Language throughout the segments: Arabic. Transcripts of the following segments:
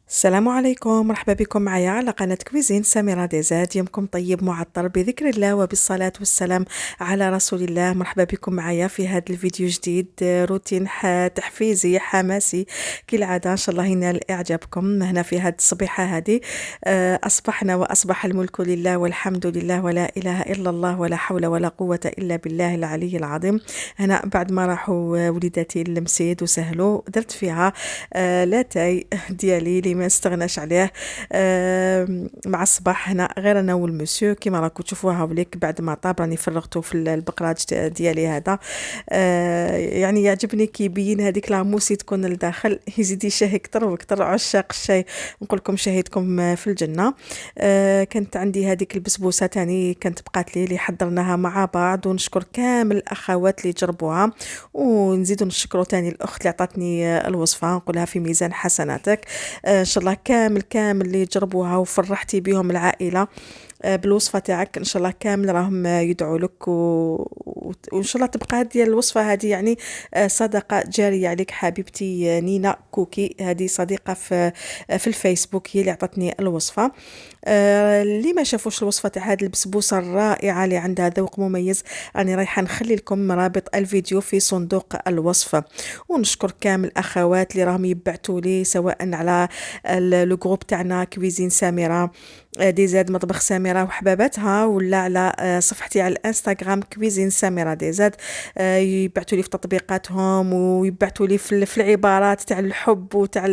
السلام عليكم، مرحبا بكم معايا على قناة كويزين سميرة ديزاد. يومكم طيب معطر بذكر الله وبالصلاة والسلام على رسول الله. مرحبا بكم معايا في هذا الفيديو جديد، روتين تحفيزي حماسي كالعادة. إن شاء الله ينال إعجابكم هنا في هذه الصبيحة هذه. أصبحنا وأصبح الملك لله والحمد لله ولا إله إلا الله ولا حول ولا قوة إلا بالله العلي العظيم. هنا بعد ما راحوا وليداتي للمسيد وسهلوا درت فيها لاتاي ديالي اللي ما نستغناش عليه مع الصباح. هنا غير انا والمسيو كيما راكم تشوفوها وليك بعد ما طاب راني فرغته في البقراج ديالي هذا. يعني يعجبني كي يبين هذيك لاموسي تكون لداخل يزيد يشهي اكثر واكثر. عشاق الشاي نقول لكم شهيتكم في الجنه. كانت عندي هذيك البسبوسه تاني كانت بقات لي اللي حضرناها مع بعض، ونشكر كامل الاخوات اللي جربوها، ونزيدوا نشكروا تاني الاخت اللي عطاتني الوصفه، نقولها في ميزان حسناتك. ان شاء الله كامل اللي جربوها وفرحتي بهم العائله بالوصفه تاعك. ان شاء الله كامل راهم يدعوا لك وان شاء الله تبقى هذه الوصفه هذه يعني صدقه جاريه عليك حبيبتي. نينا كوكي هذه صديقه في الفيسبوك هي اللي عطتني الوصفه. اللي ما شافوش الوصفه تاع هذه البسبوسه الرائعه اللي عندها ذوق مميز، راني رايحه نخلي لكم رابط الفيديو في صندوق الوصف. ونشكر كامل الاخوات اللي راهم يبعثوا لي سواء على لو جروب تاعنا كويزين سامره ديزاد مطبخ سامره وحباباتها، ولا على صفحتي على الانستغرام كويزين سامره ديزاد. يبعثوا لي في تطبيقاتهم ويبعثوا لي في العبارات تاع الحب وتاع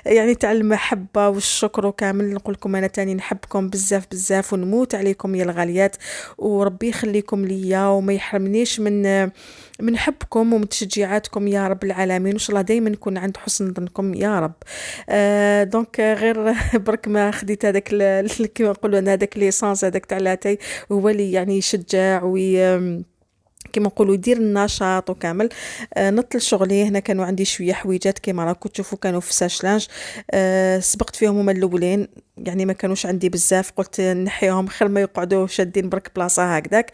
يعني تاع المحبه والشكر وكامل. نقول لكم انا تاني نحبكم بزاف بزاف ونموت عليكم يا الغاليات، وربي يخليكم ليا وما يحرمنيش من حبكم ومن تشجيعاتكم يا رب العالمين. وان شاء الله دائما نكون عند حسن ظنكم يا رب. دونك غير برك ما خديت هذاك كيما نقولوا هذاك ليسانس هذاك تاع لاتاي هو اللي يعني يشجع كيما نقولوا يدير النشاط وكامل. نطل شغلي هنا كانوا عندي شويه حويجات كيما راكم تشوفوا كانوا في ساشلانج. سبقت فيهم هما الاولين، يعني ما كانوش عندي بزاف، قلت نحيهم خير ما يقعدوا شادين برك بلاصه هكذاك.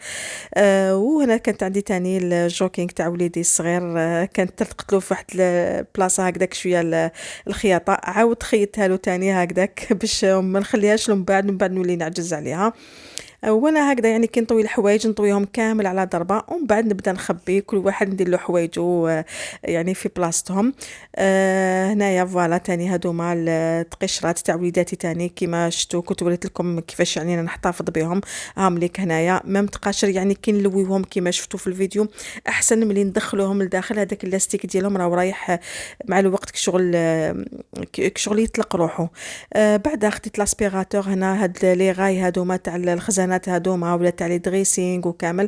وهنا كانت عندي تاني الجوكينغ تاع وليدي الصغير. كانت تلتقط له في واحد البلاصه هكذاك شويه الخياطه، عاود خيطها له تاني هكذاك باش ما نخليهاش له من بعد نولي نعجز عليها. وانا هكذا يعني كي نطوي الحوايج نطويهم كامل على ضربه، ومن بعد نبدا نخبي كل واحد ندير له حوايجو يعني في بلاصتهم. هنايا فوالا تاني هادوما التقشرات تاع وليداتي تاني كيما شفتوا كنت وريت لكم كيفاش يعني انا نحتفظ بهم. هام ليك هنايا ميم تقاشر يعني كي نلويوهم كيما شفتوا في الفيديو احسن ملي ندخلوهم لداخل هذاك اللاستيك ديالهم راه رايح مع الوقت كشغل يطلق روحه. بعد خديت لاسبيراتور هنا هاد لي غاي هادوما تاع الخزانات هادوما ولا تاع لي دريسينغ وكامل.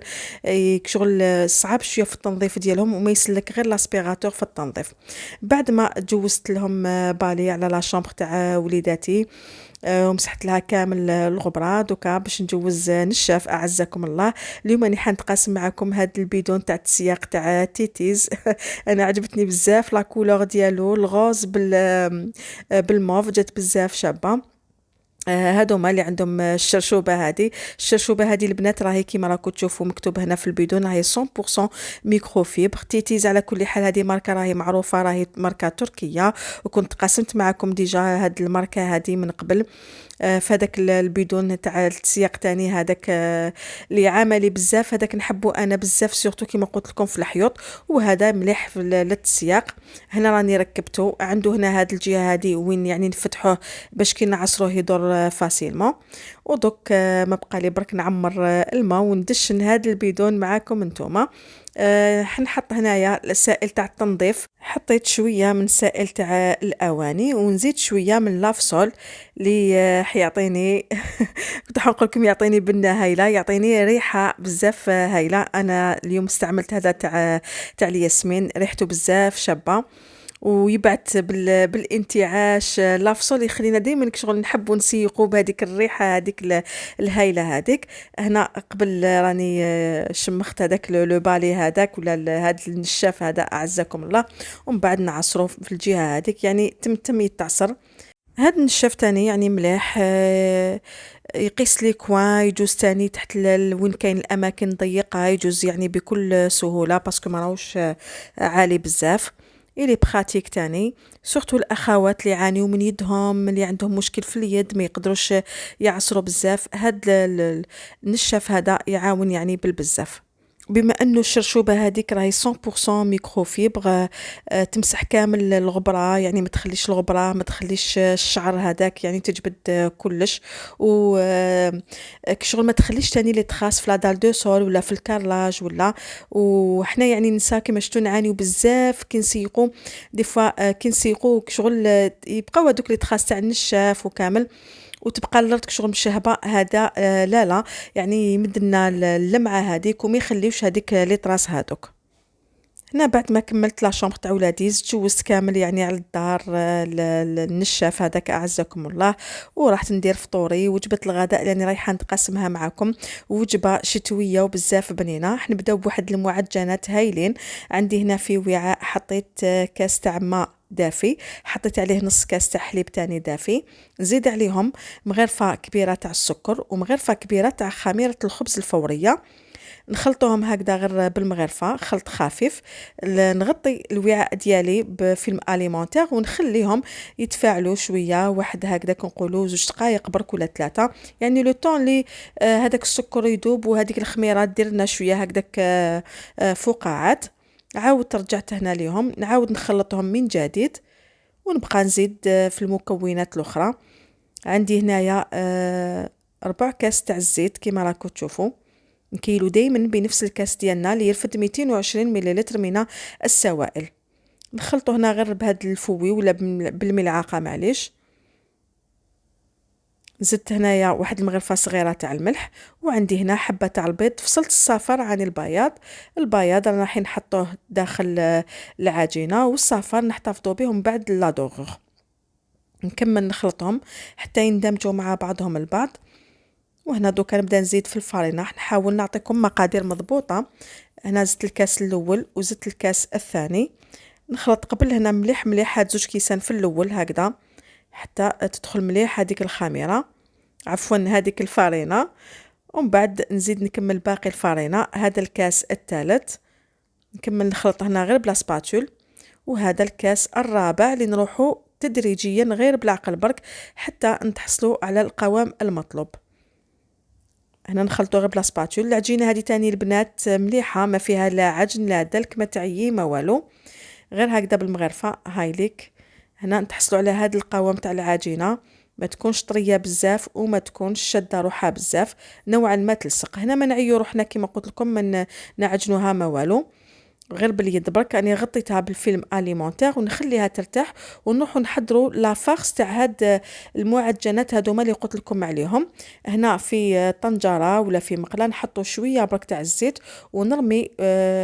شغل صعب شويه في التنظيف ديالهم وما يسلك غير لاسبيراتور في التنظيف. بعد ما جوزت لهم بالي على لا شامبر تاع وليداتي، ومسحت لها كامل الغبره دوكا باش نجوز نشاف اعزكم الله. اليوم راني حنتقاسم معكم هاد البيدون تاع التسياق تاع تيتيز. انا عجبتني بزاف لا كولور ديالو الغوز بالموف جات بزاف شابه. هادوما اللي عندهم الشرشوبه هذه البنات راهي كيما راكم تشوفوا مكتوب هنا في البيدون راهي 100% ميكرو فيبر تيتيز. على كل حال هذه ماركه راهي معروفه، راهي ماركه تركيه، وكنت قسمت معكم ديجا هاد الماركه هذه من قبل. فهداك البيدون تاع السياق تاني هذاك اللي عملي بزاف، هذاك نحبو انا بزاف سورتو كيما قلت لكم في الحيوط، وهذا مليح في للسياق. هنا راني ركبته عنده هنا هاد الجهه هذه وين يعني نفتحوه باش كي نعصروه يدور فاسيلمون. ودوك ما بقى لي برك نعمر الماء وندشن هاد البيدون معاكم نتوما. حنحط هنايا السائل تاع التنظيف، حطيت شويه من سائل تاع الاواني ونزيد شويه من لافسول اللي حيعطيني كنت حنقول لكم يعطيني بنه هايله، يعطيني ريحه بزاف هايله. انا اليوم استعملت هذا تاع الياسمين، ريحته بزاف شابه ويبعث بالانتعاش. لافصول يخلينا دائما كشغل نحبوا نسيقوا بهذيك الريحه هذيك الهايله هذيك. هنا قبل راني شمخت هذاك لو بالي هذاك ولا هذا النشاف هذا اعزكم الله، ومن بعد نعصروا في الجهه هذيك يعني تم يتعصر. هاد النشاف تاني يعني مليح. يقيس لي كوان يجوز تاني تحت وين كاين الاماكن ضيقه يجوز يعني بكل سهوله باسكو ما راهوش عالي بزاف. إلي بخاتيك تاني، سورتو الأخوات اللي يعانيو من يدهم، اللي عندهم مشكل في اليد ما يقدروش يعصروا بزاف، هاد النشاف هذا يعاون يعني بالبزاف. بما انه الشرشوبة هذيك راهي 100% ميكروفيبر، تمسح كامل الغبرة، يعني ما تخليش الغبرة، ما تخليش الشعر هذاك، يعني تجبد كلش. و كشغل ما تخليش تاني لي تخاس في لا دال دو سول ولا في الكارلاج ولا. وحنا يعني نسا كيما شفتو نعانيو بزاف كي نسيقو، دي فوا كي نسيقو كشغل يبقاو هذوك لي تخاس تاع النشاف وكامل، وتبقى الارض شغل مشهبه هذا. لا لا، يعني يمد لنا اللمعه هذيك وما يخليوش هذيك لي طراس هذوك. هنا بعد ما كملت لا شومبر تاع ولادي تجوزت كامل يعني على الدار، النشاف هذاك اعزكم الله، ورحت ندير فطوري وجبه الغداء اللي رايحه نتقاسمها معكم. وجبه شتويه وبزاف بنينه. راح نبداو بواحد المعجنات هايلين. عندي هنا في وعاء حطيت كاس تاع ماء دافي، حطيت عليه نص كاس تاع حليب تاني دافي، نزيد عليهم مغرفه كبيره تاع السكر ومغرفه كبيره تاع خميره الخبز الفوريه، نخلطوهم هكذا غير بالمغرفة خلط خفيف. نغطي الوعاء ديالي بفيلم اليمونتير ونخليهم يتفاعلوا شوية، واحد هكذا كنقولوا 2 دقائق برك ولا 3، يعني لو طون لي هذاك السكر يذوب وهذيك الخميرة دير لنا شوية هكذاك فقاعات. عاود رجعت هنا ليهم، نعاود نخلطهم من جديد ونبقى نزيد في المكونات الأخرى. عندي هنايا 4 كاس تاع الزيت كما راكم تشوفوا، نكيلو دايما بنفس الكاس ديالنا اللي يرفد 220 مليلتر من السوائل. نخلطو هنا غير بهاد الفوي ولا بالملعقه معليش. زدت هنايا واحد المغرفه صغيره تاع الملح، وعندي هنا حبه تاع البيض، فصلت الصفر عن البياض. البياض راح نحطوه داخل العجينه، والصفر نحتفظوا بهم بعد لادوغ. نكمل نخلطهم حتى يندمجوا مع بعضهم البعض. وهنا دوكا نبدا نزيد في الفرينه، نحاول نعطيكم مقادير مضبوطه. هنا زدت الكاس الاول وزدت الكاس الثاني، نخلط قبل هنا مليح مليح هاد 2 كيسان في الاول هكذا حتى تدخل مليح هذيك الخميره، عفوا هذيك الفرينه. ومن بعد نزيد نكمل باقي الفرينه. هذا الكاس الثالث نكمل نخلط هنا غير بلا سباتول. وهذا الكاس الرابع اللي نروحوا تدريجيا غير بالعقل برك حتى نتحصلوا على القوام المطلوب. هنا نخلطو غير بلا سباتول. العجينه هذه تاني البنات مليحه، ما فيها لا عجن لا دلك ما تعيي ما والو، غير هكذا بالمغرفه هايليك. هنا نتحصلوا على هذا القوام تاع العجينه، ما تكونش طريه بزاف وما تكونش شاده روحها بزاف، نوعا ما تلصق. هنا ما نعيو روحنا كما قلت لكم من نعجنوها ما والو، غير باليد برك. راني غطيتها بالفيلم اليمونتير ونخليها ترتاح، ونروحوا نحضروا لا فارس تاع هاد المعجنات هذوما اللي قلت لكم عليهم. هنا في طنجره ولا في مقله نحطوا شويه برك تاع الزيت، ونرمي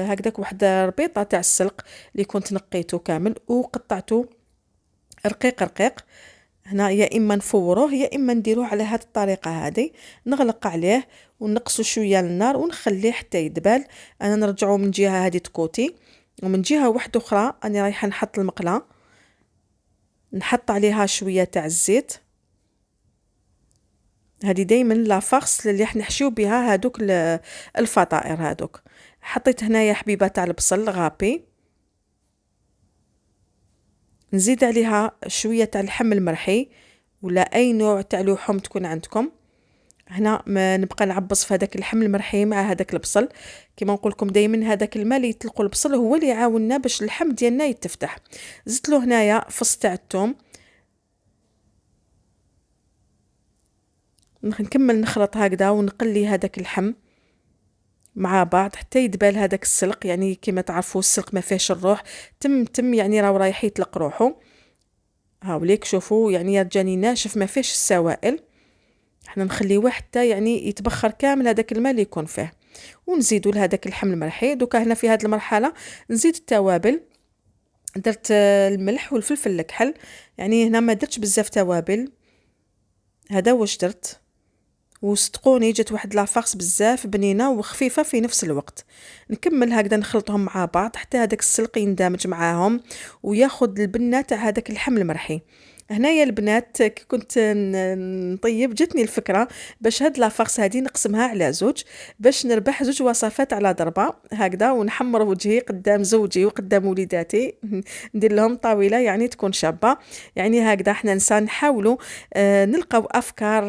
هكذاك واحد ربيطه تاع السلق اللي كنت نقيته كامل وقطعته رقيق رقيق. هنا يا اما نفوروه يا اما نديروه على هذه الطريقه هذه، نغلق عليه ونقصوا شويه النار ونخليه حتى يدبل. انا نرجعه من جهه هذه تكوتي، ومن جهه واحده اخرى انا رايحه نحط المقله، نحط عليها شويه تاع الزيت. هذه دائما لا فارس اللي راح نحشيو بها هذوك الفطائر هذوك. حطيت هنايا حبيبه تاع البصل غابي، نزيد عليها شويه تاع اللحم المرحي ولا اي نوع تاع لحوم تكون عندكم. هنا ما نبقى نعبص في هذاك اللحم المرحي مع هذاك البصل. كما نقول لكم دائما هذاك الماء اللي يطلقوا البصل هو اللي يعاوننا باش اللحم ديالنا يتفتح. زدت له هنايا فص تاع الثوم، نكمل نخلط هكذا ونقلي هذاك اللحم مع بعض حتى يدبل هذاك السلق. يعني كما تعرفوا السلق ما فيهش الروح، تم يعني راه رايح يطلق روحه. هاوليك شوفوا يعني جاني ناشف ما فيهش السوائل. احنا نخليوه حتى يعني يتبخر كامل هذاك الماء اللي يكون فيه، ونزيدوا لهذاك اللحم المرحي. دوكا هنا في هذه المرحله نزيد التوابل. درت الملح والفلفل الكحل، يعني هنا ما درتش بزاف توابل، هذا واش درت. وصدقوني جات واحد لافارس بزاف بنينه وخفيفه في نفس الوقت. نكمل هكذا نخلطهم مع بعض حتى هذاك السلق يندمج معاهم وياخذ البنه تاع هذاك اللحم المرحي. هنايا البنات كي كنت نطيب جاتني الفكرة باش هاد لافارس هادي نقسمها على زوج، باش نربح زوج وصفات على ضربة هكذا، ونحمر وجهي قدام زوجي وقدام وليداتي ندير لهم طاولة يعني تكون شابة. يعني هكذا حنا نسا نحاولوا نلقاو افكار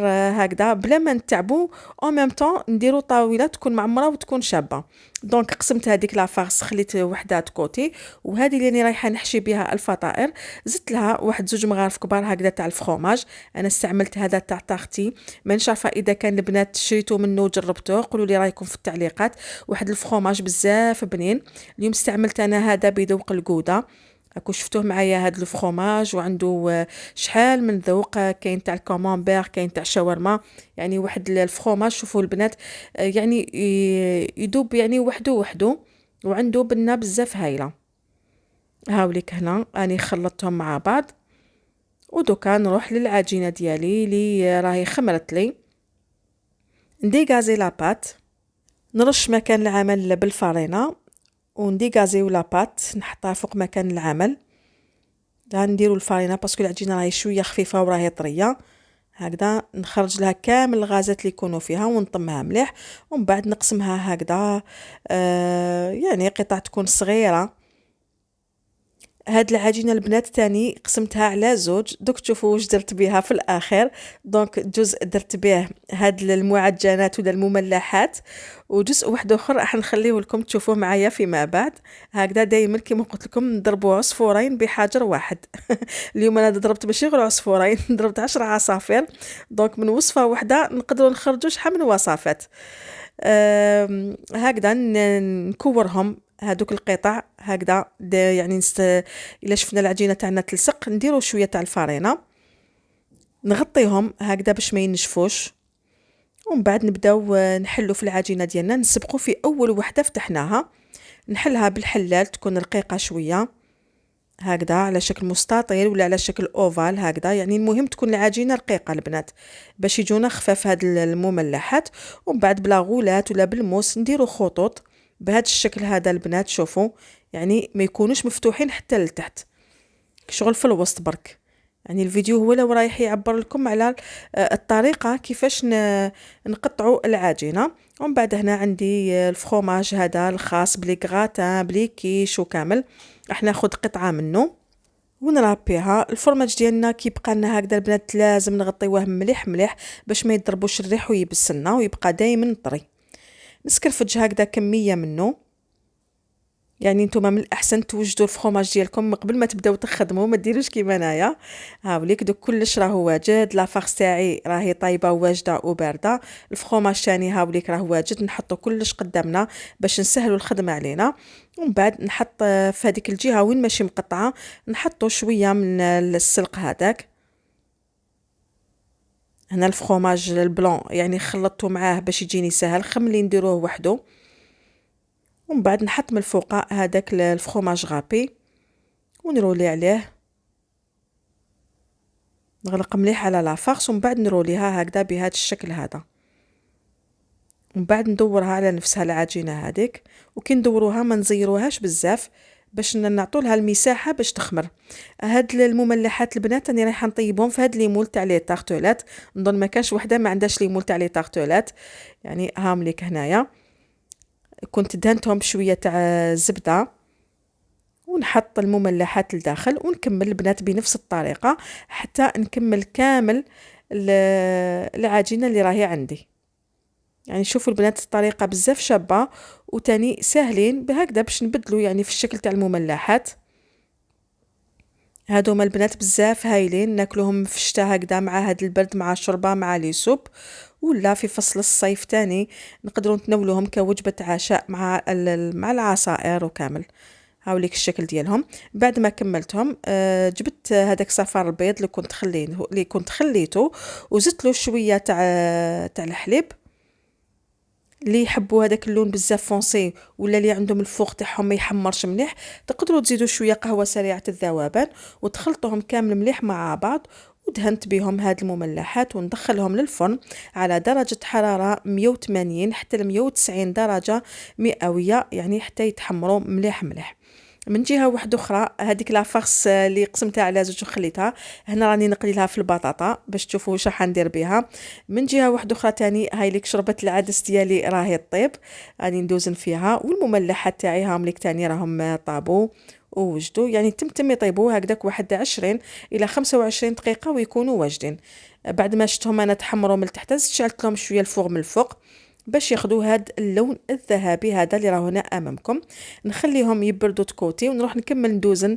هكذا بلا ما نتعبوا، او ميم طون نديروا طاولة تكون معمرة وتكون شابة. دونك قسمت هذيك لافارس خليت وحده كوتي، وهذه اللي راني رايحه نحشي بها الفطائر زدت لها واحد زوج مغارف كبار هكذا تاع الفخوماج. انا استعملت هذا تاع طاختي، مانيش عارفه اذا كان البنات شريتو منه وجربتوه، قولوا لي رايكم في التعليقات. واحد الفخوماج بزاف بنين. اليوم استعملت انا هذا بذوق الجوده، راكو شفتوه معايا هاد الفخوماج، وعنده شحال من ذوق، كاين تاع الكومامبير كاين تاع شاورما. يعني واحد الفخوماج شوفوا البنات يعني يدوب يعني وحده وحده، وعنده بنه بزاف هايله. هاوليك هنا راني خلطتهم مع بعض، ودوكا نروح للعجينه ديالي اللي راهي خمرت لي. نديغازي لاباط، نرش مكان العمل بالفارينه، ونديغازيو لاباط نحطها فوق مكان العمل. نديرو الفارينه باسكو العجينه راهي شويه خفيفه وراهي طريه. هكذا نخرج لها كامل الغازات اللي يكونوا فيها ونطمها مليح، ومن بعد نقسمها هكذا يعني قطع تكون صغيره. هاد العجينه البنات تاني قسمتها على زوج، دوك تشوفوا واش درت بها في الاخر. دونك جزء درت به هاد المعجنات ولا المملحات، وجزء واحد اخر راح نخليه لكم تشوفوه معايا فيما بعد. هكذا دائما كما قلت لكم نضربوا عصفورين بحجر واحد. اليوم انا ضربت ماشي غير عصفورين، ضربت 10 عصافير. دونك من وصفه واحده نقدروا نخرجوا شحال من وصفات. هكذا نكورهم هادوك القطع هكذا يعني الا شفنا العجينه تاعنا تلصق نديرو شويه تاع الفارينه، نغطيهم هكذا باش ما ينشفوش، ومن بعد نبداو نحلو في العجينه ديالنا. نسبقوا في اول وحده فتحناها، نحلها بالحلال تكون رقيقه شويه هكذا على شكل مستطيل ولا على شكل اوفال هكذا. يعني المهم تكون العجينه رقيقه البنات باش يجونا خفاف هاد المملحات. ومن بعد بلا غولات ولا بالموس نديرو خطوط بهذا الشكل هذا البنات. شوفوا يعني ما يكونوش مفتوحين حتى لتحت، شغل في الوسط برك. يعني الفيديو هو لو رايح يعبر لكم على الطريقه كيفاش نقطعوا العجينه. ومن بعد هنا عندي الفخوماج هذا الخاص بلي غراتان بلي كيش وكامل، راح ناخذ قطعه منه ونرابيها. الفرماج ديالنا كيبقى لنا هكذا البنات لازم نغطيوه مليح مليح باش ما يضربوش الريح ويبسلنا ويبقى دائما طري. نسكرفج هكذا كميه منه. يعني نتوما من الاحسن توجدوا الفخوماج ديالكم قبل ما تبداو تخدموا، ما ديروش كيما انايا. هاوليك دوك كلش راهو واجد، لافارس تاعي راهي طايبه واجده وبارده. الفخوماج ثاني هاوليك راه واجد، نحطو كلش قدامنا باش نسهلوا الخدمه علينا. ومن بعد نحط في هذيك الجهه وين ماشي مقطعه نحطو شويه من السلق هذاك. هنا الفخوماج البلون يعني خلطته معاه باش يجيني سهل، خملي نديروه وحده. ومن بعد نحط من الفوق هذاك الفخوماج غابي ونرولي عليه، نغلق مليح على لافارس، ومن بعد نروليها هكذا بهذا الشكل هذا. ومن بعد ندورها على نفسها العجينه هذيك، وكي ندوروها ما نزيروهاش بزاف باش نعطوا لها المساحه باش تخمر. هاد المملحات البنات راني رايحه نطيبهم في هاد لي مول تاع لي طارتولات. نظن ما كانش وحده ما عندهاش لي مول تاع لي طارتولات. يعني هام ليك هنايا كنت دهنتهم بشويه تاع الزبده، ونحط المملحات لداخل ونكمل البنات بنفس الطريقه حتى نكمل كامل العجينه اللي راهي عندي. يعني شوفوا البنات الطريقه بزاف شابه وتاني ساهلين بهكذا باش نبدلوا يعني في الشكل تاع المملحات. هادوما البنات بزاف هايلين ناكلوهم في الشتاء هكذا مع هاد البرد مع الشوربه مع لي سوب، ولا في فصل الصيف تاني نقدروا نتناولوهم كوجبه عشاء مع العصائر وكامل. هاوليك الشكل ديالهم. بعد ما كملتهم جبت هذاك صفار البيض اللي كنت خليته وزدت له شويه تاع الحليب. اللي يحبوا هذاك اللون بزاف فونسي ولا اللي عندهم الفوق تاعهم ما يحمرش مليح تقدروا تزيدوا شويه قهوه سريعه الذوبان وتخلطوهم كامل مليح مع بعض. ودهنت بهم هاد المملحات وندخلهم للفرن على درجة حرارة 180 حتى ل 190 درجة مئوية، يعني حتى يتحمروا مليح مليح. من جهه واحده اخرى هذيك لا فارس اللي قسمتها على زوج وخليتها، هنا راني نقلي لها في البطاطا باش تشوفوا واش راح ندير بها. من جهه واحده اخرى تاني هاي ليك شربت العدس ديالي راهي طيب، راني ندوزن فيها. والمملحات تاعي هاهم ليك تاني راهم طابوا ووجدوا، يعني تم يطيبوا هكذاك واحد 20 الى 25 دقيقه ويكونوا واجدين. بعد ما شفتهم انا تحمروا من التحت، شعلت لهم شويه الفوغ من الفوق باش ياخذوا هذا اللون الذهبي هذا اللي راه هنا امامكم. نخليهم يبردوا تكوتي ونروح نكمل ندوزن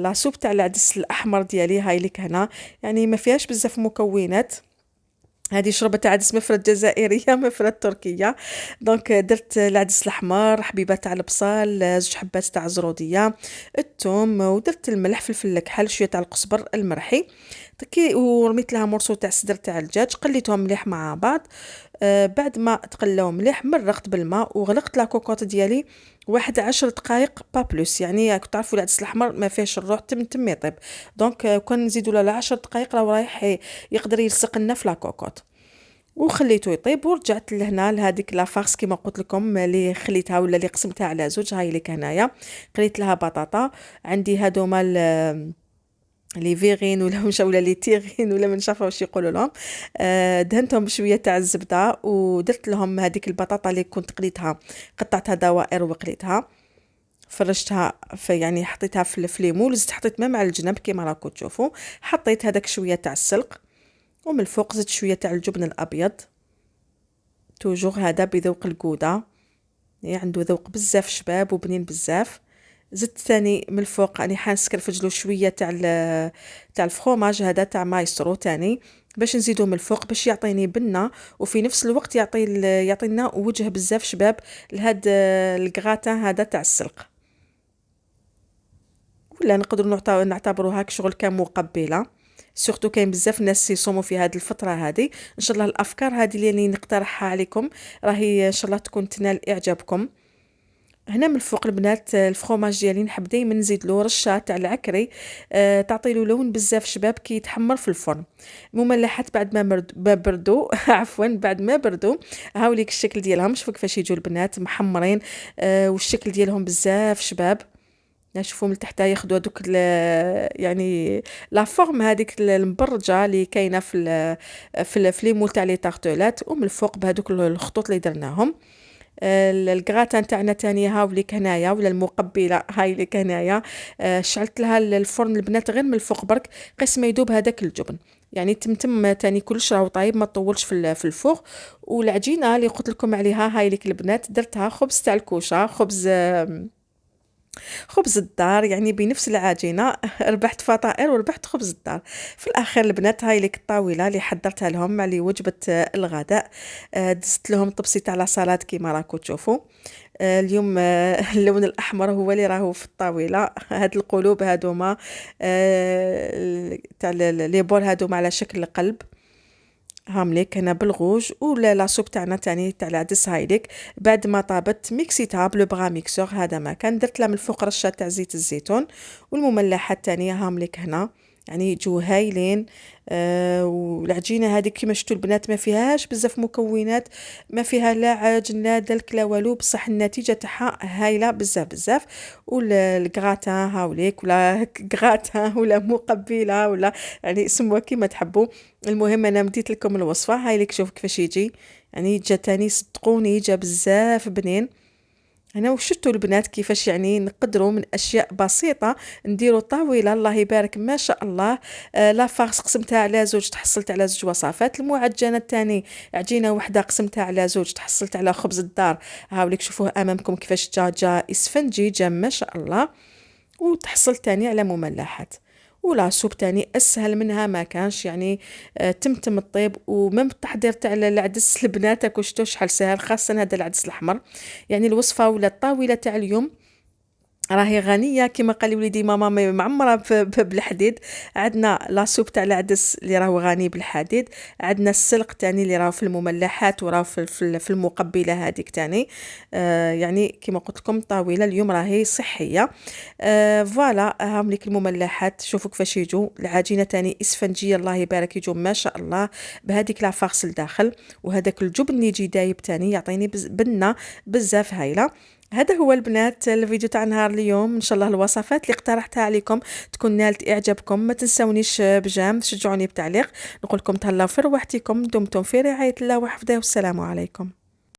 لاصوب تاع العدس الاحمر ديالي. هاي لك هنا يعني ما فيهاش بزاف مكونات، هذه شوربة عدس مفرد جزائرية مفرد تركية. دونك درت العدس الأحمر، حبيبة تاع البصل، زوج حبات تاع الزرودية، الثوم، ودرت الملح، فلفل الكحل، شوية تاع القزبر المرحي تكي، ورميت لها مرسو تاع صدر تاع الدجاج، قليتهم مليح مع بعض. بعد ما تقلاو مليح مرقت بالماء وغلقت لا كوكوط ديالي واحد 10 دقائق با بلوس. يعني كنت تعرفوا العدس الاحمر ما فيهش الروح، تم يطيب. دونك كون نزيدوا له 10 دقائق راه رايح يقدر يلصق لنا في لا كوكوط. وخليته يطيب ورجعت لهنا لهذيك لا فارس كيما قلت لكم اللي خليتها ولا اللي قسمتها على زوج. هاي لك هنايا قليت لها بطاطا، عندي هادوما لي فيغين ولا مش ولا لي تيغين ولا من شافوا واش يقولوا لهم. دهنتهم بشويه تاع الزبده ودرت لهم هذيك البطاطا اللي كنت قليتها، قطعتها دوائر وقليتها، فرشتها في يعني حطيتها في ليمون، زدت حطيت ما مع الجنب كيما راكم تشوفوا. حطيت هذاك شويه تاع السلق، ومن الفوق زدت شويه تاع الجبن الابيض، توجور هذا بذوق الجوده، يعني عنده ذوق بزاف شباب وبنين بزاف. زدت ثاني من الفوق راني حنسكر فجلو شويه تاع الفرomاج هذا تاع مايسترو تاني باش نزيدو من الفوق باش يعطيني بنه، وفي نفس الوقت يعطينا وجه بزاف شباب لهاد الكغاتان هذا تاع السلق. ولا نقدروا نعتبروها هاك شغل كمقبله. سورتو كاين بزاف ناس يصوموا في هذه الفتره هذه. ان شاء الله الافكار هذه اللي نقترحها عليكم راهي ان شاء الله تكون تنال اعجابكم. هنا من الفوق البنات الفرomاج ديالي نحب دائما نزيد له رشه تاع العكري، تعطي له لون بزاف شباب كي يتحمر في الفرن. مملحات بعد ما بردوا عفوا بعد ما بردوا هاوليك الشكل ديالهم. شوفوا كيفاش يجوا البنات محمرين، والشكل ديالهم بزاف شباب. نشوفوا من تحت ياخذوا هذوك يعني لا فورم هذيك المبرجه اللي كاينه في لي مول تاع لي طارتولات، ومن الفوق بهذوك الخطوط اللي درناهم. الكغاتان تاعنا تاني هاوليك هنايا ولا المقبله هاي ليك هنايا. شعلت لها الفرن البنات غير من الفوق برك قيس ما يذوب هذاك الجبن، يعني تم تاني كلش راهو طايب ما طولش في الفوق. والعجينه اللي قلت لكم عليها هاي ليك البنات درتها خبز تاع الكوشه، خبز الدار، يعني بنفس العجينة ربحت فطائر وربحت خبز الدار. في الأخير البنات هاي لك الطاولة اللي حضرتها لهم مع لي وجبة الغداء. دزت لهم طبسي تاع لا سالاد كيما راكم تشوفوا. اليوم اللون الأحمر هو اللي راهو في الطاولة. هاد القلوب هادوما تاع لي بول هادوما على شكل قلب، هامليك هنا بالغوج. ولا لاصوب تاعنا تاني تاع العدس هايليك بعد ما طابت ميكسيتها بلو بغا ميكسور. هذا ما كان درت لها من الفوق رشه تاع زيت الزيتون. والمملحات الثانيه هامليك هنا يعني يجوا هايلين. والعجينه هذه كيما شفتوا البنات ما فيهاش بزاف مكونات، ما فيها لا عجن لا دلك لا والو، بصح النتيجه تاعها هايله بزاف بزاف. والكغاتان هاوليك ولا كغاتان ولا مقبله ولا يعني سموها كيما تحبوا. المهم انا مديت لكم الوصفه هاي لك، شوف كيفاش يجي، يعني جا تاني صدقوني جا بزاف بنين. انا وشفتوا البنات كيفاش يعني نقدروا من اشياء بسيطه نديروا طاوله الله يبارك ما شاء الله. لا فارس قسمتها على زوج تحصلت على زوج وصفات. المعجنه الثاني عجينه واحده قسمتها على زوج تحصلت على خبز الدار. هاوليك شوفوه امامكم كيفاش جا اسفنجي جا ما شاء الله. وتحصلت تاني على مملحات. ولا سوب تاني اسهل منها ما كانش، يعني تمتم الطيب. ومن التحضير تاع العدس البنات شتو شحال سهل، خاصه هذا العدس الاحمر. يعني الوصفه ولا الطاوله تاع اليوم راهي غنيه كما قال لي وليدي ماما معمره بالحديد. عندنا لاصوب تاع العدس اللي راهو غني بالحديد، عندنا السلق تاني اللي راهو في المملحات وراه في المقبله هذيك تاني. يعني كما قلت لكم طاوله اليوم راهي صحيه. فوالا هام ليك المملحات، شوفوا كيفاش يجوا. العجينه تاني اسفنجيه الله يبارك يجوا ما شاء الله بهذيك لا فارس لداخل، وهذاك الجبن اللي يجي دايب تاني يعطيني بنه بزاف هايله. هذا هو البنات الفيديو تاع نهار اليوم. ان شاء الله الوصفات اللي اقترحتها عليكم تكون نالت اعجابكم. ما تنسونيش بجام تشجعوني بتعليق. نقول لكم تهلاو في رواحتكم، دمتم في رعاية الله وحفظه، والسلام عليكم.